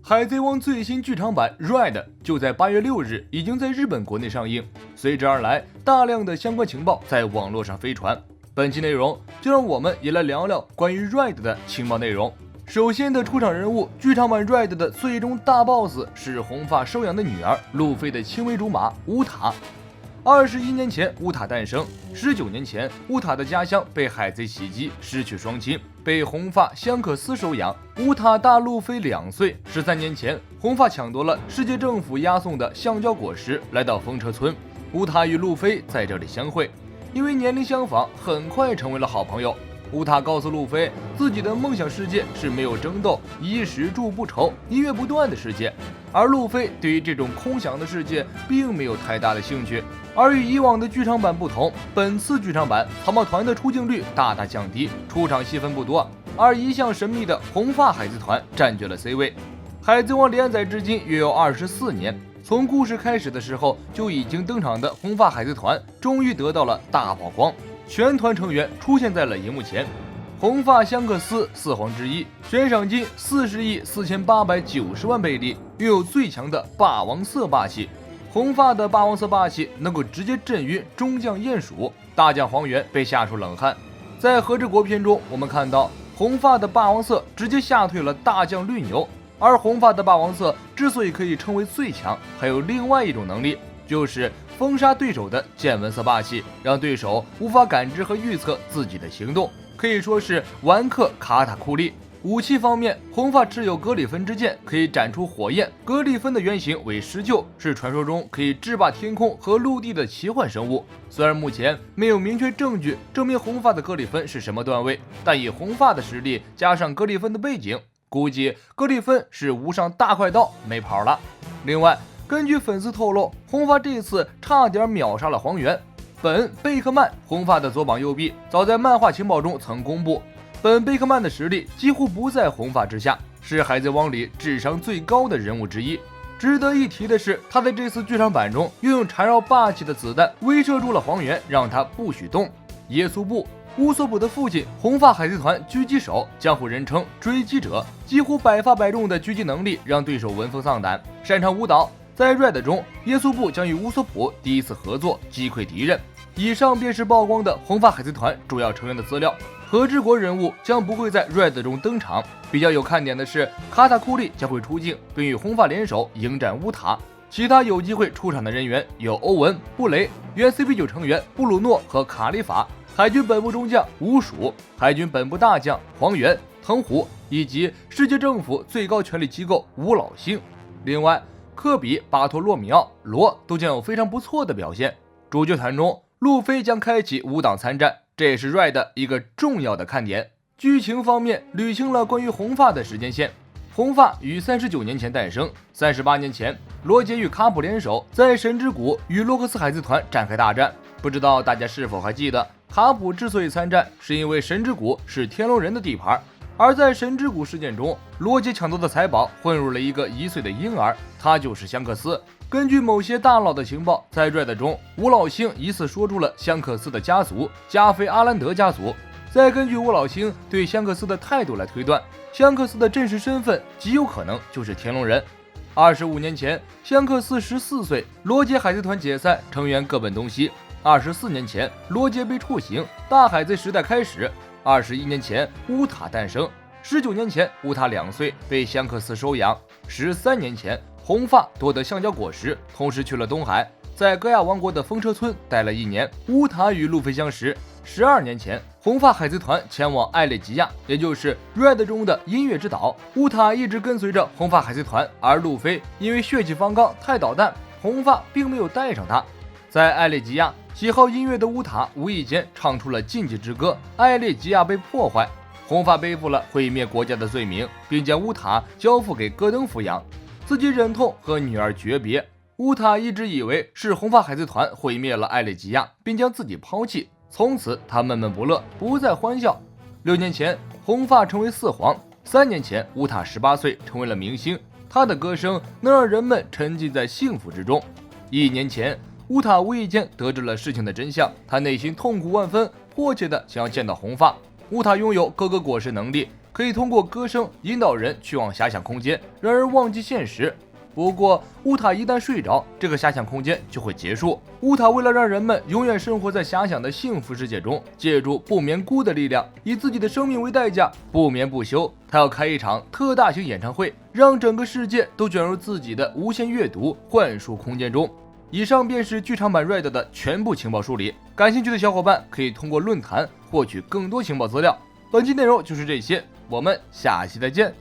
海贼王最新剧场版 Red 就在8月6日已经在日本国内上映，随之而来，大量的相关情报在网络上飞传。本期内容就让我们也来聊聊关于 Red 的情报内容。首先的出场人物，剧场版 Red 的最终大 boss 是红发收养的女儿路飞的青梅竹马乌塔。21年前乌塔诞生，19年前乌塔的家乡被海贼袭击，失去双亲，被红发香克斯收养。乌塔大路飞2岁。13年前，红发抢夺了世界政府押送的橡胶果实，来到风车村。乌塔与路飞在这里相会，因为年龄相仿，很快成为了好朋友。乌塔告诉路飞，自己的梦想世界是没有争斗、衣食住不愁、音乐不断的世界，而路飞对于这种空想的世界并没有太大的兴趣。而与以往的剧场版不同，本次剧场版草帽团的出镜率大大降低，出场戏份不多，而一向神秘的红发海贼团占据了 C 位。海贼王连载至今约有24年，从故事开始的时候就已经登场的红发海贼团终于得到了大曝光，全团成员出现在了荧幕前。红发香克斯4皇之一，悬赏金40亿4890万贝利，拥有最强的霸王色霸气。红发的霸王色霸气能够直接震晕中将鼹鼠，大将黄猿被吓出冷汗。在和之国篇中，我们看到红发的霸王色直接吓退了大将绿牛。而红发的霸王色之所以可以称为最强，还有另外一种能力，就是封杀对手的见闻色霸气，让对手无法感知和预测自己的行动，可以说是完克卡塔库利。武器方面，红发持有格里芬之剑，可以斩出火焰。格里芬的原型为石臼，是传说中可以制霸天空和陆地的奇幻生物。虽然目前没有明确证据证明红发的格里芬是什么段位，但以红发的实力加上格里芬的背景，估计格里芬是无上大快刀没跑了。另外，根据粉丝透露，红发这次差点秒杀了黄猿。贝克曼，红发的左膀右臂，早在漫画情报中曾公布。贝克曼的实力几乎不在红发之下，是海贼王里智商最高的人物之一。值得一提的是，他在这次剧场版中运用缠绕霸气的子弹威慑住了黄猿，让他不许动。耶稣布，乌索普的父亲，红发海贼团狙击手，江湖人称追击者，几乎百发百中的狙击能力让对手闻风丧胆。擅长舞蹈，在 Red 中，耶稣布将与乌索普第一次合作，击溃敌人。以上便是曝光的红发海贼团主要成员的资料。和之国人物将不会在 Red 中登场。比较有看点的是，卡塔库利将会出镜，并与红发联手迎战乌塔。其他有机会出场的人员有欧文、布雷、原 CP9 成员布鲁诺和卡里法，海军本部中将乌鼠，海军本部大将黄猿、藤虎，以及世界政府最高权力机构五老星。另外，科比、巴托洛米奥、罗都将有非常不错的表现。主角团中，路飞将开启5档参战，这也是 Red 一个重要的看点。剧情方面，捋清了关于红发的时间线。红发于39年前诞生，38年前，罗杰与卡普联手在神之谷与洛克斯海贼团展开大战。不知道大家是否还记得，卡普之所以参战，是因为神之谷是天龙人的地盘。而在神之谷事件中，罗杰抢夺的财宝混入了一个1岁的婴儿，他就是香克斯。根据某些大佬的情报，在 Red 中，五老星疑似说出了香克斯的家族加菲阿兰德家族。再根据五老星对香克斯的态度来推断，香克斯的真实身份极有可能就是天龙人。25年前，香克斯14岁，罗杰海贼团解散，成员各奔东西。24年前，罗杰被处刑，大海贼时代开始。21年前，乌塔诞生。19年前，乌塔2岁，被香克斯收养。13年前，红发夺得橡胶果实，同时去了东海，在戈亚王国的风车村待了1年。乌塔与路飞相识。12年前，红发海贼团前往艾列吉亚，也就是 Red 中的音乐之岛。乌塔一直跟随着红发海贼团，而路飞因为血气方刚太捣蛋，红发并没有带上他。在艾列吉亚，喜好音乐的乌塔无意间唱出了禁忌之歌，艾列吉亚被破坏。红发背负了毁灭国家的罪名，并将乌塔交付给戈登抚养，自己忍痛和女儿诀别。乌塔一直以为是红发海贼团毁灭了艾列吉亚，并将自己抛弃。从此他闷闷不乐，不再欢笑。6年前，红发成为4皇。3年前，乌塔18岁，成为了明星，他的歌声能让人们沉浸在幸福之中。1年前，乌塔无意间得知了事情的真相，他内心痛苦万分，迫切的想要见到红发。乌塔拥有各个果实能力，可以通过歌声引导人去往遐想空间，让人忘记现实。不过，乌塔一旦睡着，这个遐想空间就会结束。乌塔为了让人们永远生活在遐想的幸福世界中，借助不眠菇的力量，以自己的生命为代价，不眠不休。他要开一场特大型演唱会，让整个世界都卷入自己的无限阅读幻术空间中。以上便是剧场版 Red 的全部情报梳理。感兴趣的小伙伴可以通过论坛获取更多情报资料。本期内容就是这些，我们下期再见。